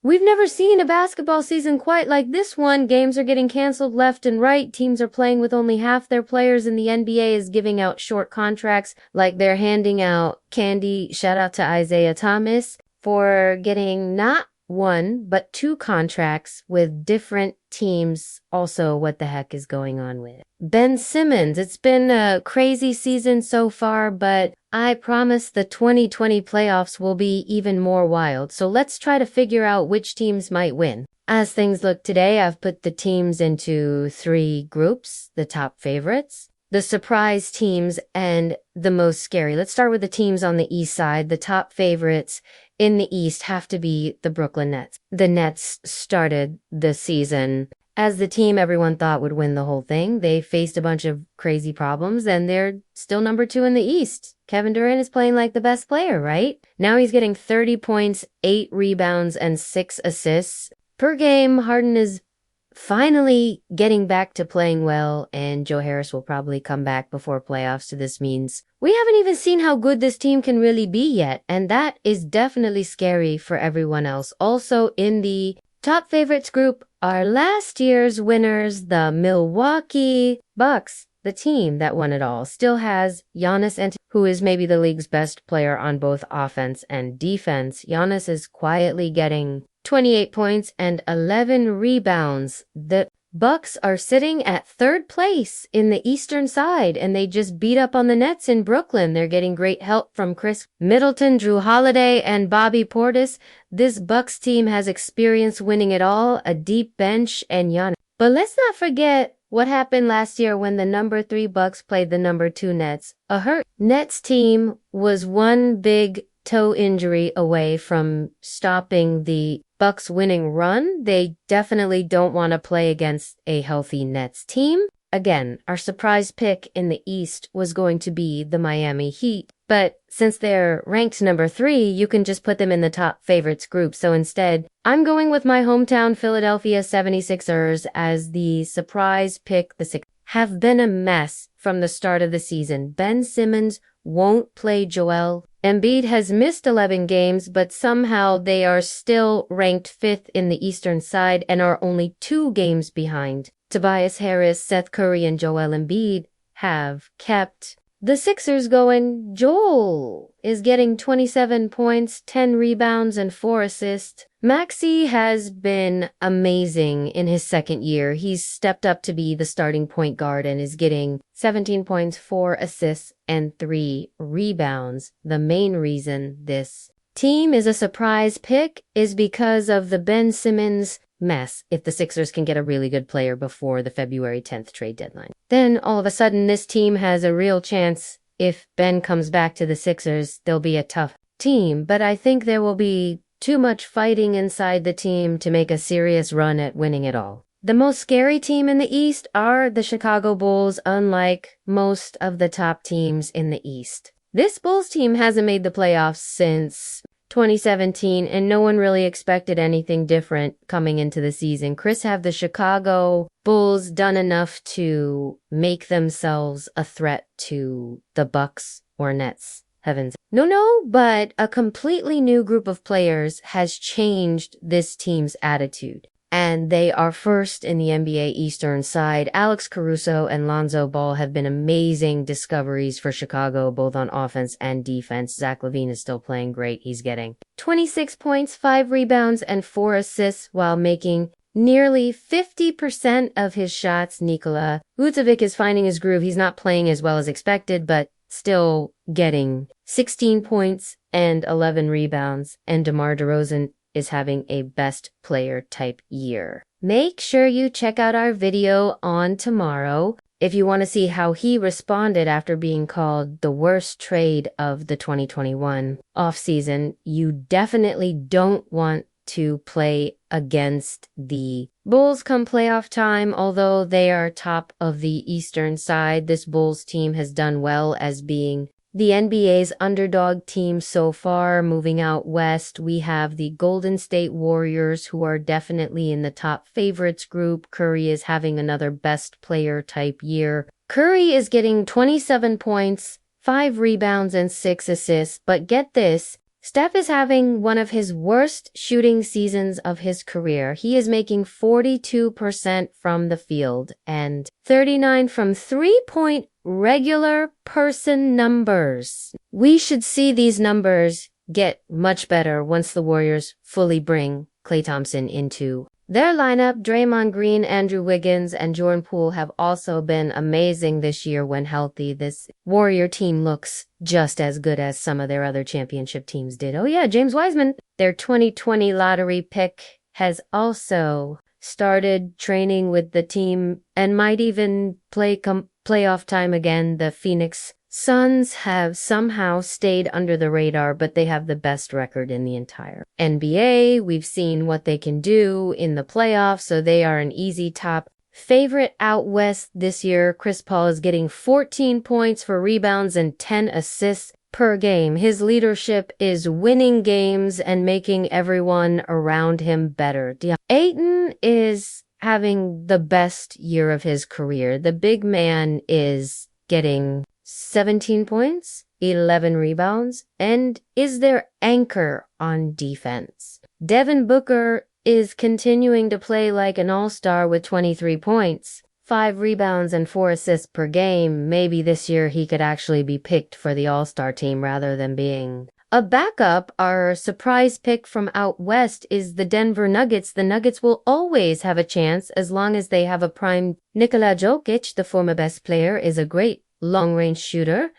We've never seen a basketball season quite like this one. Games are getting canceled left and right. Teams are playing with only half their players, and the NBA is giving out short contracts like they're handing out candy. Shout out to Isaiah Thomas for getting not one, but two contracts with different teams. Also, what the heck is going on with Ben Simmons? It's been a crazy season so far, but I promise the 2020 playoffs will be even more wild. So let's try to figure out which teams might win. As things look today, I've put the teams into 3 groups: the top favorites, the surprise teams, and the most scary. Let's start with the teams on the East side. The top favorites in the East have to be the Brooklyn Nets. The Nets started the season as the team everyone thought would win the whole thing. They faced a bunch of crazy problems, and they're still number 2 in the East. Kevin Durant is playing like the best player, right? Now he's getting 30 points, 8 rebounds, and 6 assists per game. Harden is finally getting back to playing well, and Joe Harris will probably come back before playoffs, so this means we haven't even seen how good this team can really be yet, and that is definitely scary for everyone else. Also in the top favorites group are last year's winners, the Milwaukee Bucks. The team that won it all still has Giannis, who is maybe the league's best player on both offense and defense. Giannis is quietly getting 28 points and 11 rebounds. The Bucks are sitting at 3rd place in the Eastern side, and they just beat up on the Nets in Brooklyn. They're getting great help from Chris Middleton, Drew Holiday, and Bobby Portis. This Bucks team has experience winning it all, a deep bench, and Giannis. But let's not forget what happened last year when the number 3 Bucks played the number 2 Nets. A hurt Nets team was one big toe injury away from stopping the Bucks winning run. They definitely don't want to play against a healthy Nets team. Again, our surprise pick in the East was going to be the Miami Heat, but since they're ranked number 3, you can just put them in the top favorites group. So instead, I'm going with my hometown Philadelphia 76ers as the surprise pick. The Sixers have been a mess from the start of the season. Ben Simmons won't play. Joel Embiid has missed 11 games, but somehow they are still ranked 5th in the Eastern side and are only 2 games behind. Tobias Harris, Seth Curry, and Joel Embiid have kept the Sixers going. Joel is getting 27 points, 10 rebounds, and 4 assists. Maxey has been amazing in his 2nd year. He's stepped up to be the starting point guard and is getting 17 points, 4 assists, and 3 rebounds. The main reason this team is a surprise pick is because of the Ben Simmons mess. If the Sixers can get a really good player before the February 10th trade deadline, then all of a sudden this team has a real chance. If Ben comes back to the Sixers, they'll be a tough team, but I think there will be too much fighting inside the team to make a serious run at winning it all. The most scary team in the East are the Chicago Bulls, unlike most of the top teams in the East. This Bulls team hasn't made the playoffs since 2017, and no one really expected anything different coming into the season. Have the Chicago Bulls done enough to make themselves a threat to the Bucks or Nets? Heavens. No, but a completely new group of players has changed this team's attitude, and they are first in the NBA Eastern side. Alex Caruso and Lonzo Ball have been amazing discoveries for Chicago, both on offense and defense. Zach LaVine is still playing great. He's getting 26 points, 5 rebounds, and 4 assists while making nearly 50% of his shots. Nikola Vucevic is finding his groove. He's not playing as well as expected, but still getting 16 points and 11 rebounds, and DeMar DeRozan is having a best player type year. Make sure you check out our video on tomorrow if you want to see how he responded after being called the worst trade of the 2021 offseason. You definitely don't want to play against the Bulls come playoff time. Although they are top of the Eastern side, this Bulls team has done well as being the NBA's underdog team so far. Moving out west, we have the Golden State Warriors, who are definitely in the top favorites group. Curry is having another best player type year. Curry is getting 27 points, 5 rebounds, and 6 assists. But get this, Steph is having one of his worst shooting seasons of his career. He is making 42% from the field and 39 from three-point regular person numbers. We should see these numbers get much better once the Warriors fully bring Klay Thompson into their lineup. Draymond Green, Andrew Wiggins, and Jordan Poole have also been amazing this year when healthy. This Warrior team looks just as good as some of their other championship teams did. Oh yeah, James Wiseman, their 2020 lottery pick, has also started training with the team and might even play playoff time again. The Phoenix Suns have somehow stayed under the radar, but they have the best record in the entire NBA. We've seen what they can do in the playoffs, so they are an easy top favorite out west this year. Chris Paul is getting 14 points for rebounds and 10 assists per game. His leadership is winning games and making everyone around him better. Ayton is having the best year of his career. The big man is getting 17 points, 11 rebounds, and is their anchor on defense. Devin Booker is continuing to play like an all-star with 23 points, 5 rebounds, and 4 assists per game. Maybe this year he could actually be picked for the all-star team rather than being a backup. Our surprise pick from out west is the Denver Nuggets. The Nuggets will always have a chance as long as they have a prime. Nikola Jokic, the former best player, is a great long-range shooter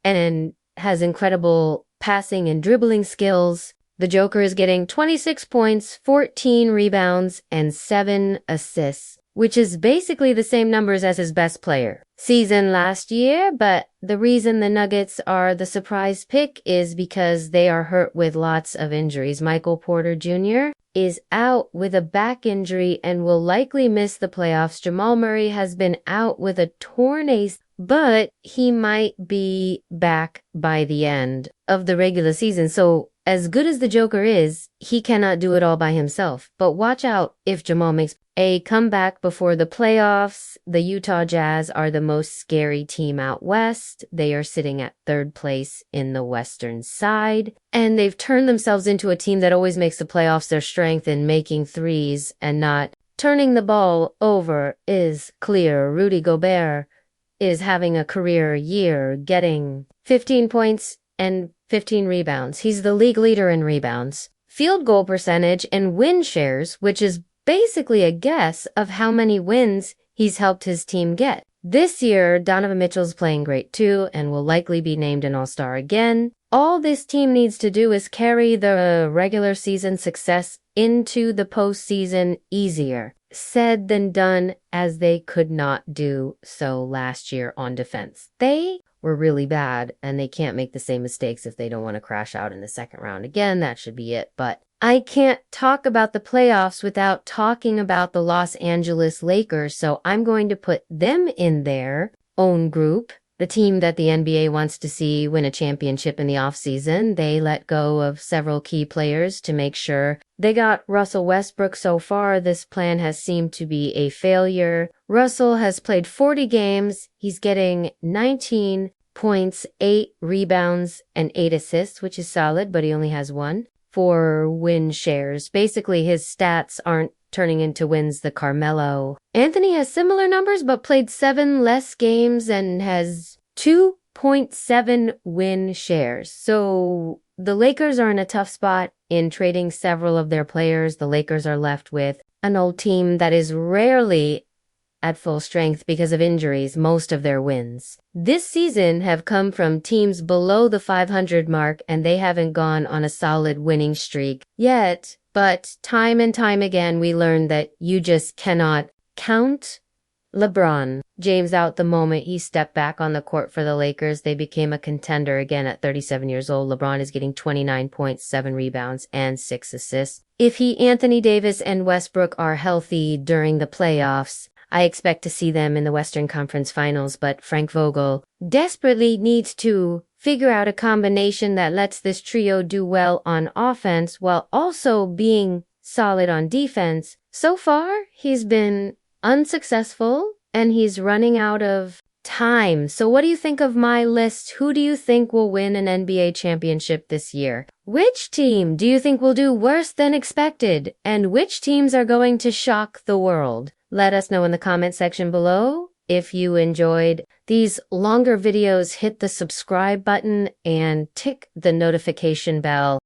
and has incredible passing and dribbling skills. The Joker is getting 26 points, 14 rebounds, and 7 assists, which is basically the same numbers as his best player season last year. But the reason the Nuggets are the surprise pick is because they are hurt with lots of injuries. Michael Porter Jr. is out with a back injury and will likely miss the playoffs. Jamal Murray has been out with a torn ACL, but he might be back by the end of the regular season. So as good as the Joker is, he cannot do it all by himself. But watch out if Jamal makes a comeback before the playoffs. The Utah Jazz are the most scary team out west. They are sitting at 3rd place in the western side, and they've turned themselves into a team that always makes the playoffs their strength in making threes and not turning the ball over is clear. Rudy Gobert is having a career year, getting 15 points and 15 rebounds. He's the league leader in rebounds, field goal percentage, and win shares, which is basically a guess of how many wins he's helped his team get. This year, Donovan Mitchell's playing great too and will likely be named an all-star again. All this team needs to do is carry the regular season success into the postseason. Easier said than done, as they could not do so last year on defense. They were really bad, and they can't make the same mistakes if they don't want to crash out in the second round again. That should be it. But I can't talk about the playoffs without talking about the Los Angeles Lakers, so I'm going to put them in their own group. The team that the NBA wants to see win a championship in the offseason. They let go of several key players to make sure they got Russell Westbrook. So far, this plan has seemed to be a failure. Russell has played 40 games. He's getting 19 points, 8 rebounds, and 8 assists, which is solid, but he only has 1 for win shares. Basically, his stats aren't turning into wins the Carmelo. Anthony has similar numbers, but played 7 less games and has 2.7 win shares. So the Lakers are in a tough spot in trading several of their players. The Lakers are left with an old team that is rarely at full strength because of injuries. Most of their wins this season have come from teams below the 500 mark, and they haven't gone on a solid winning streak yet. But time and time again, we learned that you just cannot count LeBron James out the moment he stepped back on the court for the Lakers. They became a contender again at 37 years old. LeBron is getting 29 points, 7 rebounds, and 6 assists. If Anthony Davis and Westbrook are healthy during the playoffs, I expect to see them in the Western Conference Finals, but Frank Vogel desperately needs to figure out a combination that lets this trio do well on offense while also being solid on defense. So far, he's been unsuccessful, and he's running out of time. So what do you think of my list? Who do you think will win an NBA championship this year? Which team do you think will do worse than expected? And which teams are going to shock the world? Let us know in the comment section below. If you enjoyed these longer videos, hit the subscribe button and tick the notification bell